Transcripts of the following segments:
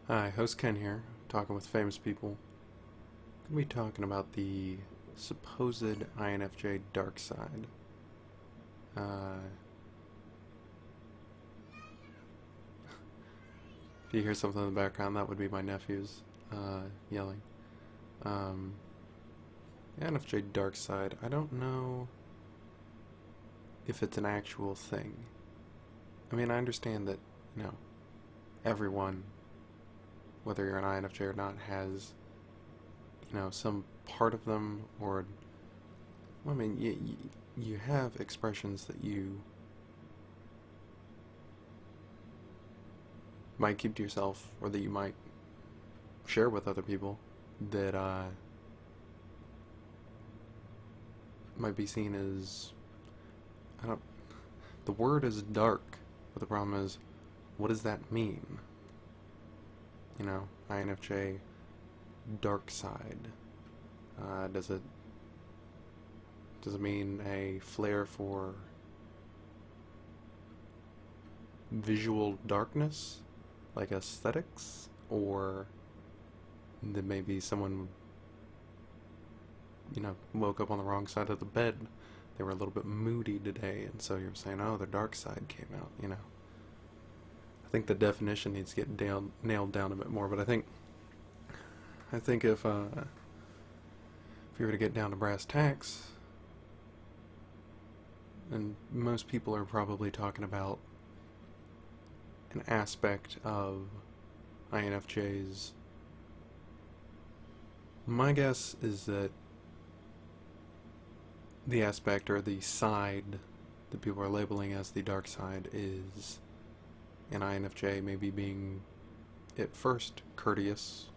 Hi, host Ken here, talking with famous people. Gonna be talking about the supposed INFJ dark side. Uh, if you hear something in the background, that would be my nephews yelling. Um, INFJ dark side, I don't know if it's an actual thing. I mean, I understand that, you know, everyone, whether you're an INFJ or not, has, some part of them, or, well, I mean, you have expressions that you might keep to yourself, or that you might share with other people, that might be seen as, I don't, the word is dark, but the problem is, what does that mean? INFJ dark side. Does it mean a flair for visual darkness, like aesthetics, or that maybe someone, woke up on the wrong side of the bed? They were a little bit moody today, and so you're saying, oh, their dark side came out. I think the definition needs to get nailed down a bit more, but I think if you were to get down to brass tacks, and most people are probably talking about an aspect of INFJs. My guess is that the aspect, or the side, that people are labeling as the dark side is an INFJ maybe being, at first, courteous,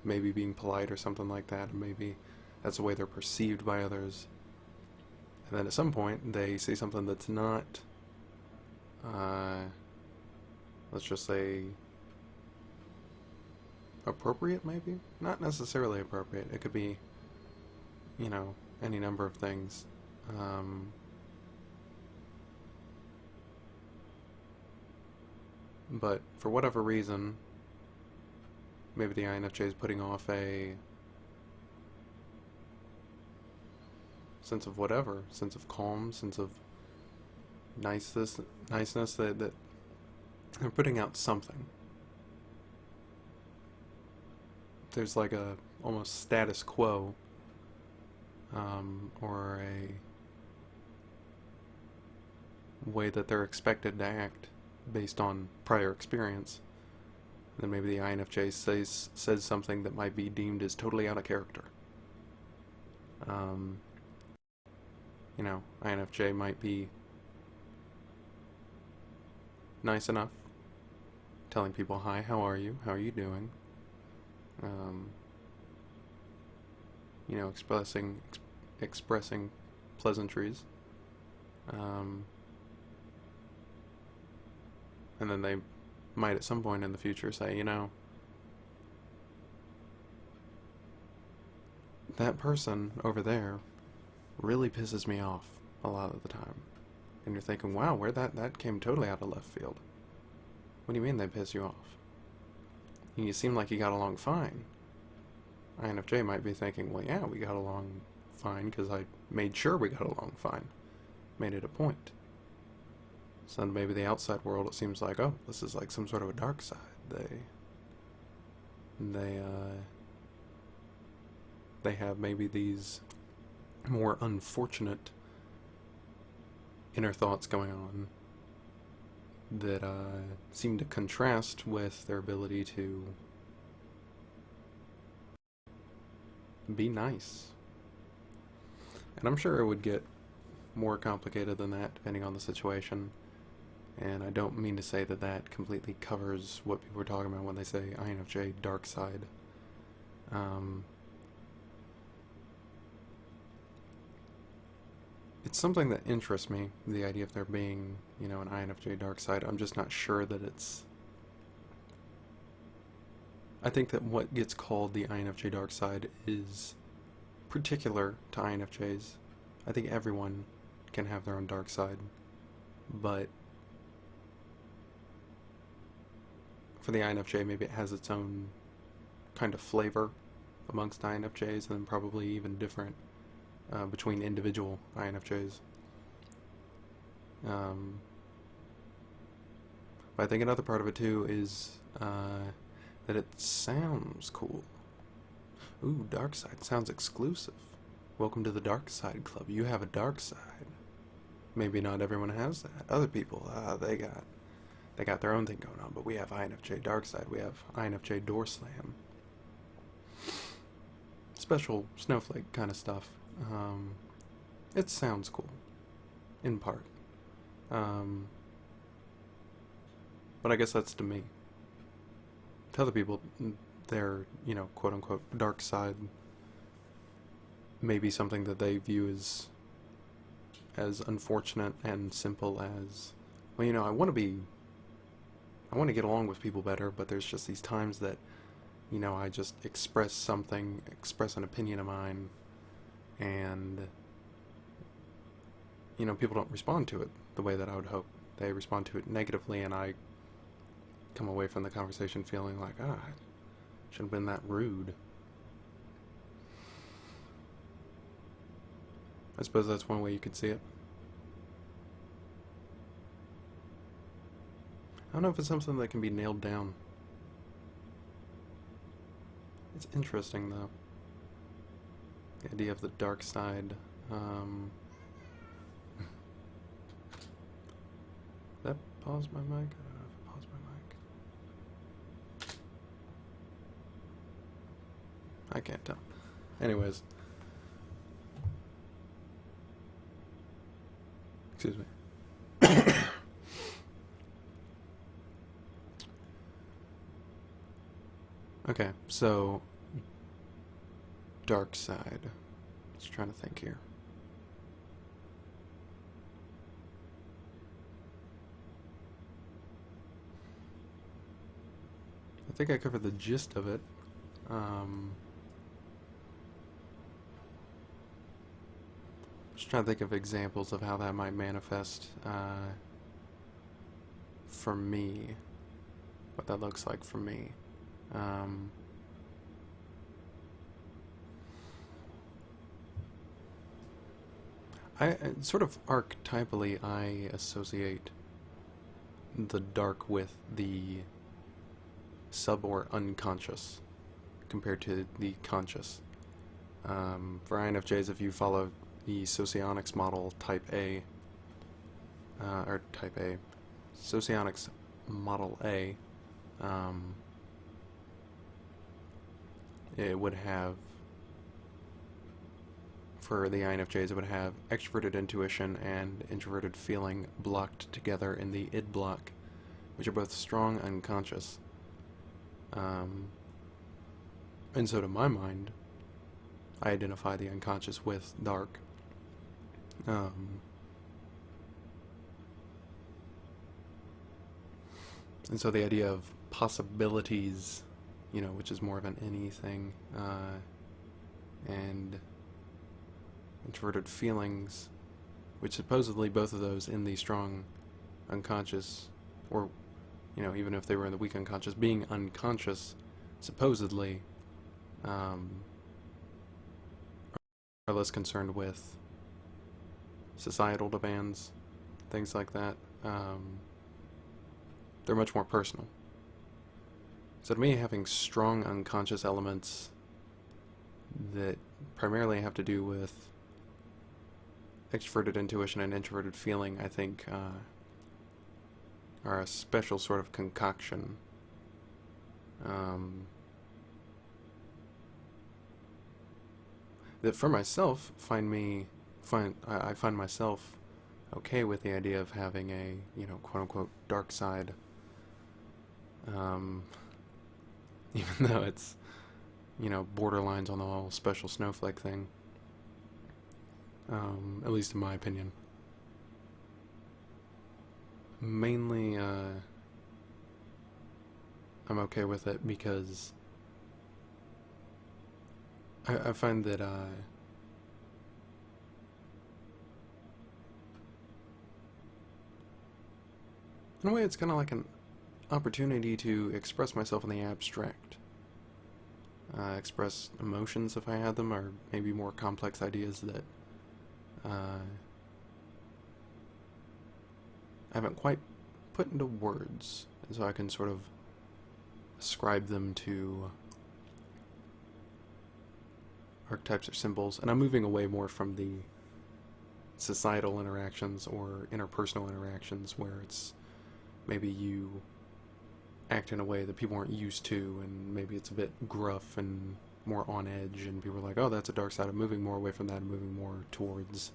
maybe being polite or something like that, and maybe that's the way they're perceived by others. And then at some point, they say something that's not, let's just say, appropriate, maybe? Not necessarily appropriate. It could be, any number of things. But for whatever reason, maybe the INFJ is putting off a sense of whatever, sense of calm, sense of niceness that they're putting out something. There's like a almost status quo, or a way that they're expected to act based on prior experience. And then maybe the INFJ says something that might be deemed as totally out of character. INFJ might be nice enough, telling people, hi, how are you doing, expressing pleasantries, and then they might at some point in the future say, that person over there really pisses me off a lot of the time. And you're thinking, wow, where that came totally out of left field. What do you mean they piss you off? You seem like you got along fine. INFJ might be thinking, well, yeah, we got along fine because I made sure we got along fine. Made it a point. So then maybe the outside world, it seems like, oh, this is like some sort of a dark side. They have maybe these more unfortunate inner thoughts going on that seem to contrast with their ability to be nice. And I'm sure it would get more complicated than that depending on the situation. And I don't mean to say that that completely covers what people are talking about when they say INFJ dark side. It's something that interests me, the idea of there being, an INFJ dark side. I'm just not sure that it's... I think that what gets called the INFJ dark side is particular to INFJs. I think everyone can have their own dark side, but for the INFJ, maybe it has its own kind of flavor amongst INFJs, and then probably even different between individual INFJs. But I think another part of it too is that it sounds cool. Ooh, dark side sounds exclusive. Welcome to the dark side club. You have a dark side. Maybe not everyone has that. Other people, they got their own thing going on. But we have INFJ dark side. We have INFJ door slam. Special snowflake kind of stuff. It sounds cool, in part. But I guess that's to me. To other people, their, quote unquote, dark side may be something that they view as unfortunate and simple as, well, I want to get along with people better, but there's just these times that, I just express an opinion of mine, and, people don't respond to it the way that I would hope. They respond to it negatively, and I come away from the conversation feeling like, I shouldn't have been that rude. I suppose that's one way you could see it. I don't know if it's something that can be nailed down. It's interesting, though. The idea of the dark side. That paused my mic? I don't know if it paused my mic. I can't tell. Anyways. Excuse me. Okay, so dark side. Just trying to think here. I think I covered the gist of it. Just trying to think of examples of how that might manifest for me. What that looks like for me. I sort of archetypally, I associate the dark with the sub or unconscious compared to the conscious. For INFJs, if you follow the socionics model type A, socionics model A, it would have, for the INFJs, it would have extroverted intuition and introverted feeling blocked together in the id block, which are both strong unconscious. And so to my mind, I identify the unconscious with dark. And so the idea of possibilities, which is more of an anything, and introverted feelings, which supposedly both of those in the strong unconscious, or, even if they were in the weak unconscious, being unconscious, supposedly, are less concerned with societal demands, things like that. They're much more personal. So to me, having strong unconscious elements that primarily have to do with extroverted intuition and introverted feeling, I think, are a special sort of concoction. That for myself, I find myself okay with the idea of having a, quote-unquote dark side. Even though it's, borderlines on the whole special snowflake thing. At least in my opinion. Mainly, I'm okay with it because I find that, in a way it's kind of like an opportunity to express myself in the abstract. Express emotions if I had them, or maybe more complex ideas that I haven't quite put into words, and so I can sort of ascribe them to archetypes or symbols. And I'm moving away more from the societal interactions or interpersonal interactions where it's maybe you act in a way that people aren't used to, and maybe it's a bit gruff and more on edge, and people are like, oh, that's a dark side. I'm moving more away from that and moving more towards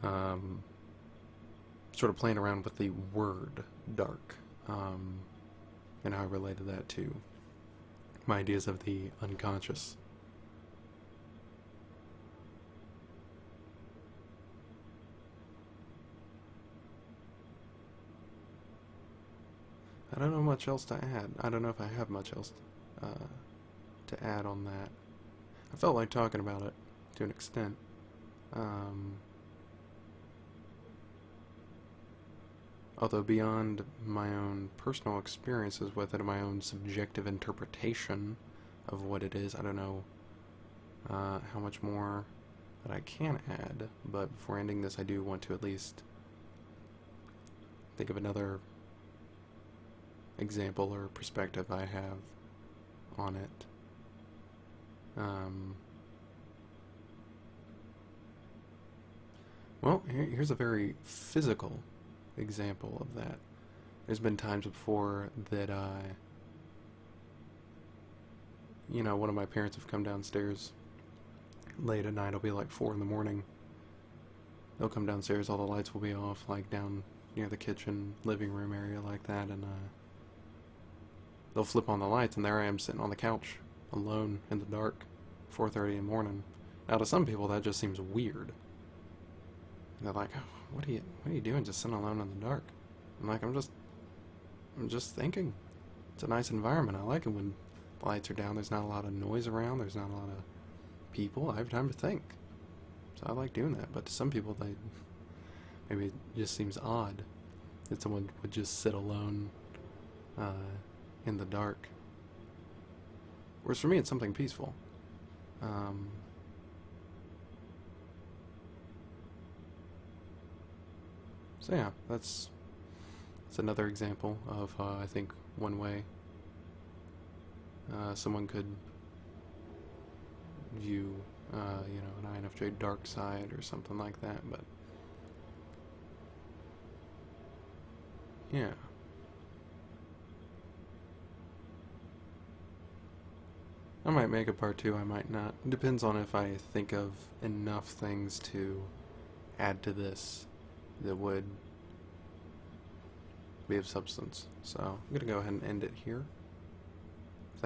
sort of playing around with the word dark, and how I related that to my ideas of the unconscious. I don't know much else to add. I don't know if I have much else to add on that. I felt like talking about it to an extent. Although beyond my own personal experiences with it and my own subjective interpretation of what it is, I don't know how much more that I can add. But before ending this, I do want to at least think of another example or perspective I have on it. Well, here's a very physical example of that. There's been times before that one of my parents have come downstairs late at night. It'll be like 4 in the morning. They'll come downstairs, all the lights will be off, like down near the kitchen, living room area like that, and they'll flip on the lights, and there I am sitting on the couch, alone, in the dark, 4:30 in the morning. Now, to some people, that just seems weird. And they're like, oh, what are you doing just sitting alone in the dark? I'm like, I'm just thinking. It's a nice environment. I like it when the lights are down. There's not a lot of noise around. There's not a lot of people. I have time to think. So I like doing that. But to some people, maybe it just seems odd that someone would just sit alone in the dark. Whereas for me, it's something peaceful. So yeah, that's another example of I think one way someone could view an INFJ dark side or something like that. But yeah. I might make a part 2, I might not. It depends on if I think of enough things to add to this that would be of substance. So I'm going to go ahead and end it here.